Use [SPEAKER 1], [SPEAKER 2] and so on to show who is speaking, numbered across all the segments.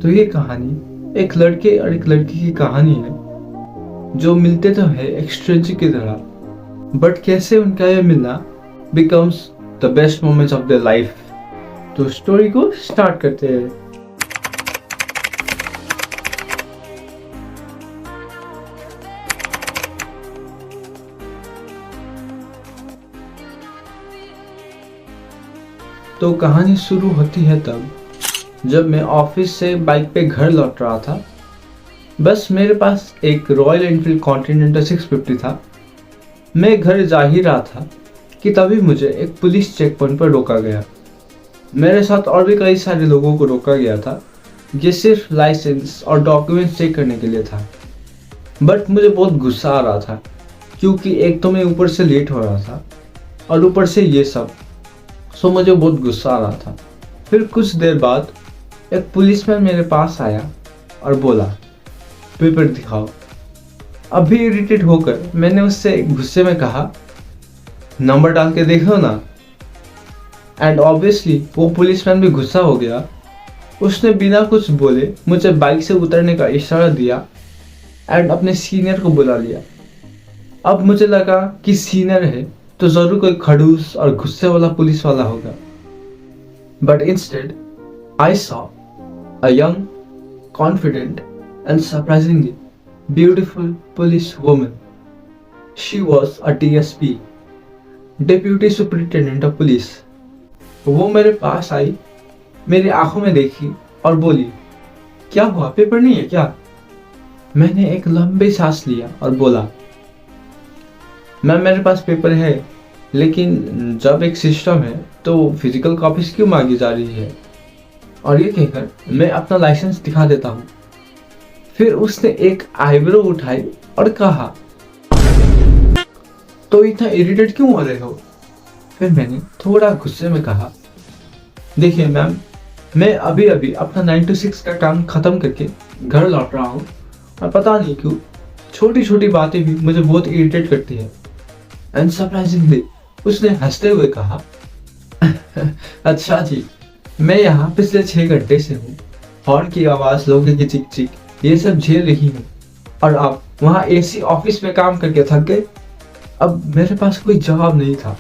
[SPEAKER 1] तो ये कहानी एक लड़के और एक लड़की की कहानी है जो मिलते तो है एक स्ट्रेंजर की तरह, बट कैसे उनका ये मिलना becomes the best moments of their life. तो स्टोरी को स्टार्ट करते हैं। तो कहानी शुरू होती है तब जब मैं ऑफिस से बाइक पे घर लौट रहा था। बस मेरे पास एक रॉयल एनफील्ड कॉन्टिनेंटल 650 था। मैं घर जा ही रहा था कि तभी मुझे एक पुलिस चेक पॉइंट पर रोका गया। मेरे साथ और भी कई सारे लोगों को रोका गया था। ये सिर्फ लाइसेंस और डॉक्यूमेंट्स चेक करने के लिए था। बट मुझे बहुत गुस्सा आ रहा था क्योंकि एक तो मैं ऊपर से लेट हो रहा था और ऊपर से ये सब, सो मुझे बहुत गुस्सा आ रहा था। फिर कुछ देर बाद एक पुलिसमैन मेरे पास आया और बोला, पेपर दिखाओ। अभी इरिटेट होकर मैंने उससे गुस्से में कहा, नंबर डाल के देखो ना। एंड ऑब्वियसली वो पुलिसमैन भी गुस्सा हो गया। उसने बिना कुछ बोले मुझे बाइक से उतरने का इशारा दिया एंड अपने सीनियर को बुला लिया। अब मुझे लगा कि सीनियर है तो जरूर कोई खड़ूस और गुस्से वाला पुलिस वाला होगा। But instead I saw a young, confident and surprisingly beautiful police woman. She was a DSP, deputy superintendent of police. वो मेरे पास आई, मेरी आंखों में देखी और बोली, क्या हुआ, पेपर नहीं है क्या? मैंने एक लंबी सांस लिया और बोला, मैम मेरे पास पेपर है, लेकिन जब एक सिस्टम है तो फिजिकल कॉपीज क्यों मांगी जा रही है? और ये कहकर मैं अपना लाइसेंस दिखा देता हूँ। फिर उसने एक आईब्रो उठाई और कहा, तो इतना इरिटेट क्यों हो रहे हो? फिर मैंने थोड़ा गुस्से में कहा, देखिए मैम, मैं अभी अभी अपना 9 to 6 का काम खत्म करके घर लौट रहा हूँ और पता नहीं क्यों छोटी छोटी बातें भी मुझे बहुत इरिटेट करती है। एंड सरप्राइजिंगली उसने हंसते हुए कहा, अच्छा जी, मैं यहाँ पिछले 6 घंटे से हूँ। हॉर्न की आवाज़, लोगों की चिक चिक, ये सब झेल रही हूँ और आप वहाँ AC ऑफिस में काम करके थक गए। अब मेरे पास कोई जवाब नहीं था।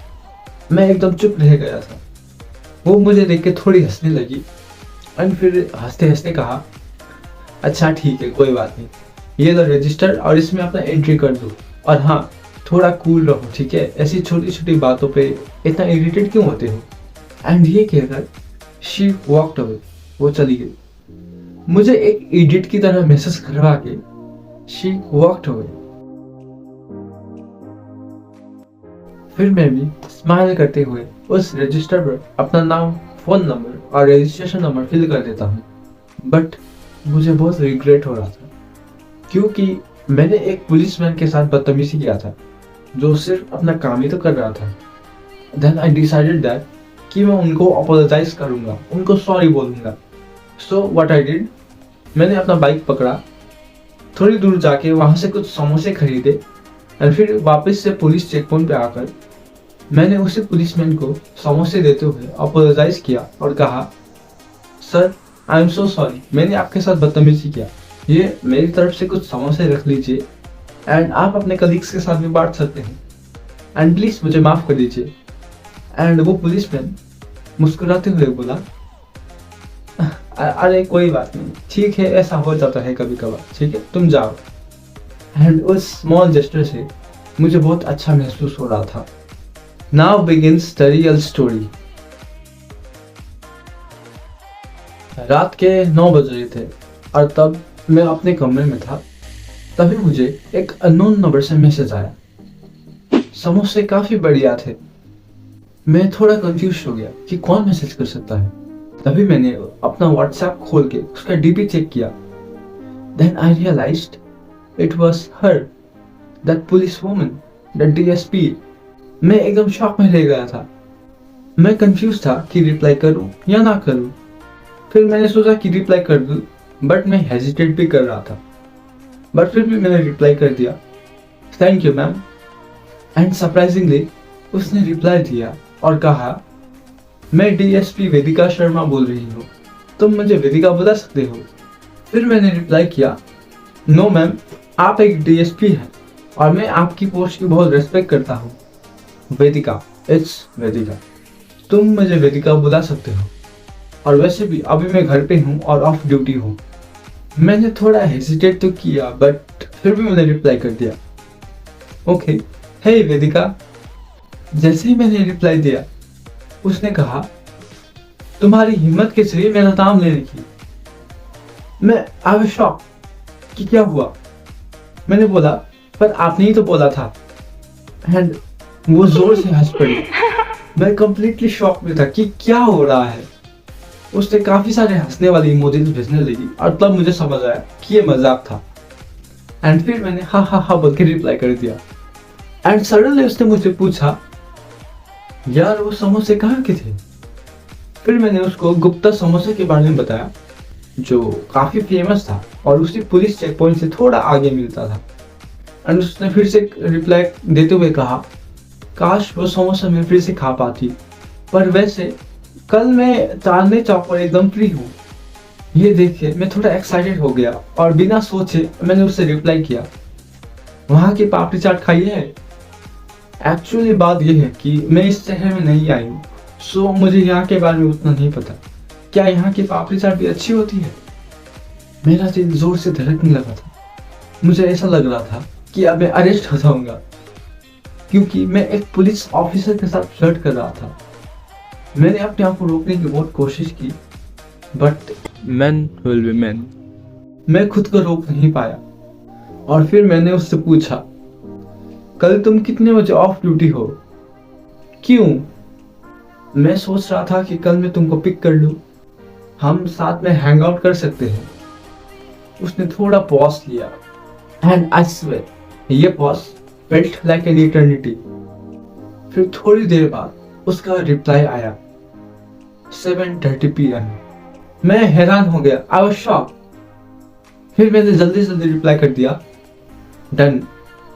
[SPEAKER 1] मैं एकदम चुप रह गया था। वो मुझे देख के थोड़ी हंसने लगी और फिर हंसते हंसते कहा, अच्छा ठीक है, कोई बात नहीं, ये लो रजिस्टर और इसमें अपना एंट्री कर दो। और हाँ, थोड़ा कूल रहो, ठीक है? ऐसी छोटी छोटी बातों पे इतना इरिटेट क्यों होते हो? एंड ये कहकर शी वॉक्ड अवे, वो चली गई। मुझे एक इडियट की तरह महसूस करवा के शी वॉक्ड अवे। फिर मैं भी स्माइल करते हुए उस रजिस्टर पर अपना नाम, फोन नंबर और रजिस्ट्रेशन नंबर फिल कर देता हूँ। बट मुझे बहुत रिग्रेट हो रहा था क्योंकि मैंने एक पुलिसमैन के साथ बदतमीजी किया था जो सिर्फ अपना काम ही तो कर रहा था। देन आई डिसाइडेड दैट कि मैं उनको अपोलोजाइज करूंगा, उनको सॉरी बोलूंगा। सो व्हाट आई डिड, मैंने अपना बाइक पकड़ा, थोड़ी दूर जाके वहां से कुछ समोसे खरीदे और फिर वापस से पुलिस चेक पॉइंट पे आकर मैंने उसे पुलिसमैन को समोसे देते हुए अपोलोजाइज किया और कहा, sir I am so sorry, मैंने आपके साथ बदतमीजी किया। ये मेरी तरफ से कुछ समोसे रख लीजिए एंड आप अपने कलीग्स के साथ भी बांट सकते हैं एंड प्लीज मुझे माफ कर दीजिए। एंड वो पुलिसमैन मुस्कुराते हुए बोला, अरे कोई बात नहीं, ठीक है, ऐसा हो जाता है कभी कभार, ठीक है, तुम जाओ। एंड उस स्मॉल जेस्चर से मुझे बहुत अच्छा महसूस हो रहा था। Now begins the real story. रात के 9 बज रहे थे और तब मैं अपने कमरे में था। तभी मुझे एक अननोन नंबर से मैसेज आया। समोसे काफी बढ़िया थे। मैं थोड़ा कंफ्यूज हो गया कि कौन मैसेज कर सकता है। तभी मैंने अपना व्हाट्सएप खोल के उसका DP चेक किया। Then I realised it was her, that police woman, that DSP। मैं एकदम शॉक में रह गया था। मैं कंफ्यूज था कि रिप्लाई करूं या ना करूं। फिर मैंने सोचा कि रिप्लाई कर दूं, बट मैं हेजिटेट भी कर रहा था। बट फिर भी मैंने रिप्लाई कर दिया, thank you ma'am. And surprisingly उसने रिप्लाई दिया और कहा, मैं DSP वेदिका शर्मा बोल रही हूँ, तुम मुझे वेदिका बुला सकते हो? फिर मैंने रिप्लाई किया, नो मैम, आप एक डीएसपी हैं और मैं आपकी पोस्ट की बहुत रिस्पेक्ट करता हूँ। वेदिका, इट्स वेदिका, तुम मुझे वेदिका बुला सकते हो। और वैसे भी अभी मैं घर पे हूँ और ऑफ ड्यूटी हूँ। मैंने थोड़ा हेजिटेट तो किया बट फिर भी मैंने रिप्लाई कर दिया, ओके, हे वेदिका। जैसे ही मैंने रिप्लाई दिया उसने कहा, तुम्हारी हिम्मत कैसे हुई मेरा नाम लेने की? मैं आई वाज शॉक कि क्या हुआ। मैंने बोला, पर आपने ही तो बोला था। एंड वो जोर से हंस पड़ी। मैं कंप्लीटली शॉक में था कि क्या हो रहा है। उसने काफी सारे हंसने वाली इमोजीज भेजने लगी और तब मुझे समझ आया कि ये मजाक था। एंड फिर मैंने हा हा हा बोल के रिप्लाई कर दिया। एंड सडनली उसने मुझसे पूछा, यार वो समोसे कहाँ के थे? फिर मैंने उसको गुप्ता समोसे के बारे में बताया जो काफी फेमस था और उसी पुलिस चेक पॉइंट से थोड़ा आगे मिलता था। एंड उसने फिर से रिप्लाई देते हुए कहा, काश वो समोसा मैं फिर से खा पाती, पर वैसे कल मैं चांदनी चौक पर एकदम फ्री हूँ। ये देख के मैं थोड़ा एक्साइटेड हो गया और बिना सोचे मैंने उससे रिप्लाई किया, वहाँ की पापड़ी चाट खाई है? एक्चुअली बात यह है कि मैं इस शहर में नहीं आई हूँ, सो मुझे यहाँ के बारे में उतना नहीं पता। क्या यहाँ की पापड़ी चाट भी अच्छी होती है? मेरा दिल जोर से धड़कने लगा था। मुझे ऐसा लग रहा था कि अब मैं अरेस्ट हो जाऊंगा, क्योंकि मैं एक पुलिस ऑफिसर के साथ फ्लर्ट कर रहा था। मैंने अपने आप को रोकने की बहुत कोशिश की but man will be man. मैं खुद को रोक नहीं पाया और फिर मैंने उससे पूछा, कल तुम कितने बजे ऑफ ड्यूटी हो? क्यों? मैं सोच रहा था कि कल मैं तुमको पिक कर लूं, हम साथ में हैंग आउट कर सकते हैं। उसने थोड़ा पॉज लिया एंड आई स्वेयर ये pause felt like an eternity. फिर थोड़ी देर बाद उसका रिप्लाई आया, 7:30 PM। मैं हैरान हो गया, आई वाज शॉक। फिर मैंने जल्दी जल्दी रिप्लाई कर दिया, डन,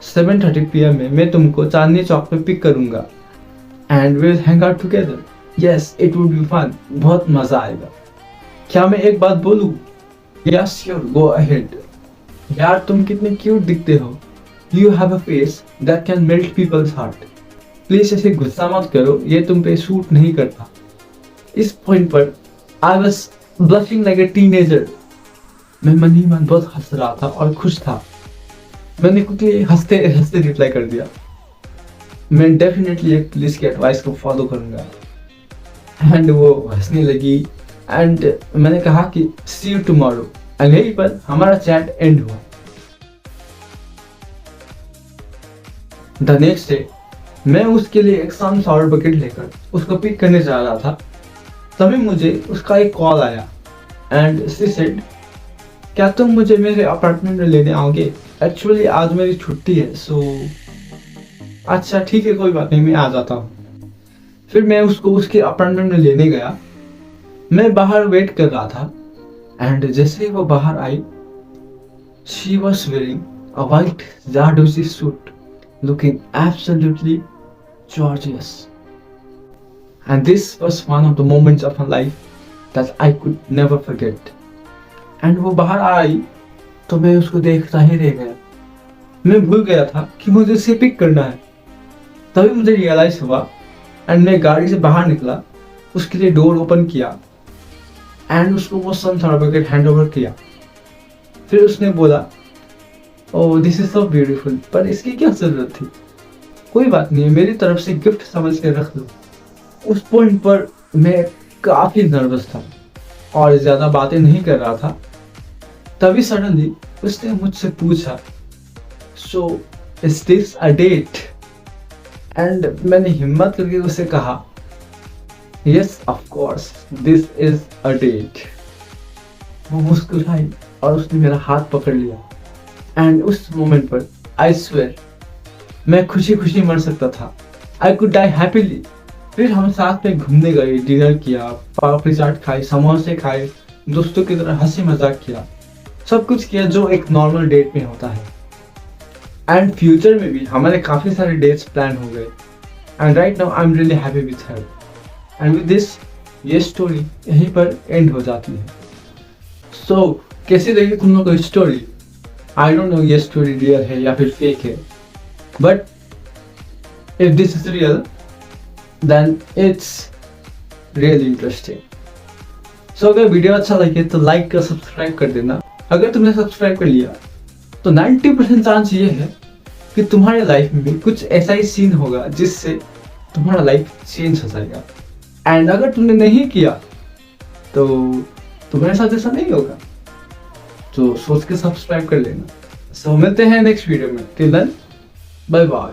[SPEAKER 1] 7:30 PM में मैं तुमको चांदनी चौक पे पिक करूंगा and we will hang out together. Yes, it would be fun, बहुत मजा आएगा। क्या मैं एक बात बोलूं? Yes sure, go ahead. यार तुम कितने क्यूट दिखते हो। You have a face that can melt people's heart. Please ऐसे गुस्सा मत करो, ये तुम पे सूट नहीं करता। इस पॉइंट पर I was blushing like a teenager. मैं मन ही मन बहुत हंस रहा था और खुश था। मैंने क्विकली हंसते हंसते रिप्लाई कर दिया, मैं डेफिनेटली एक पुलिस की एडवाइस को फॉलो करूंगा। एंड वो हंसने लगी एंड मैंने कहा कि सी यू टुमारो। एंड यहीं पर हमारा चैट एंड हुआ। द नेक्स्ट डे मैं उसके लिए एक सनफ्लावर बकेट लेकर उसको पिक करने जा रहा था। तभी मुझे उसका एक कॉल आया एंड शी सेड, क्या तुम मुझे मेरे अपार्टमेंट में लेने आओगे? एक्चुअली आज मेरी छुट्टी है, सो अच्छा ठीक है, कोई बात नहीं, मैं आ जाता हूँ। फिर मैं उसको उसके अपार्टमेंट में लेने गया। मैं बाहर वेट कर रहा था एंड जैसे ही वो बाहर आई, she was wearing a white zardozi suit, looking absolutely gorgeous. And this was one of the moments of my life that I could never forget. And वो बाहर आई तो मैं उसको देखता ही रह गया। मैं भूल गया था कि मुझे उसे पिक करना है। तभी मुझे रियलाइज हुआ एंड मैं गाड़ी से बाहर निकला, उसके लिए डोर ओपन किया एंड उसको वो सनफ्लावर बकेट हैंड ओवर किया। फिर उसने बोला, oh this is so beautiful, पर इसकी क्या जरूरत थी? कोई बात नहीं, मेरी तरफ से गिफ्ट समझ के रख लो। उस पॉइंट पर मैं काफी नर्वस था और ज्यादा बातें नहीं कर रहा था। तभी सडनली उसने मुझसे पूछा, so is this a date? And मैंने हिम्मत करके उसे कहा, yes of course this is a date. वो मुस्कुराई और उसने मेरा हाथ पकड़ लिया एंड उस मोमेंट पर आई स्वेयर मैं खुशी खुशी मर सकता था। I could die happily. फिर हम साथ में घूमने गए, डिनर किया, पापड़ी चाट खाई, समोसे खाए, दोस्तों की तरह हंसी मजाक किया, सब कुछ किया जो एक नॉर्मल डेट में होता है। एंड फ्यूचर में भी हमारे काफी सारे डेट्स प्लान हो गए and right now I am really happy with her. And with this ये स्टोरी यहीं पर एंड हो जाती है। सो कैसी लगी तुम लोग को स्टोरी? आई डोंट नो ये स्टोरी रियल है या फिर फेक है, but if this is real then it's really interesting. So अगर वीडियो अच्छा लगे तो लाइक कर सब्सक्राइब कर देना। अगर तुमने सब्सक्राइब कर लिया तो 90% चांस ये है कि तुम्हारे लाइफ में कुछ ऐसा ही सीन होगा जिससे तुम्हारा लाइफ चेंज हो जाएगा। एंड अगर तुमने नहीं किया तो तुम्हारे साथ ऐसा नहीं होगा, तो सोच के सब्सक्राइब कर लेना। सो मिलते हैं नेक्स्ट वीडियो में। Till then bye bye.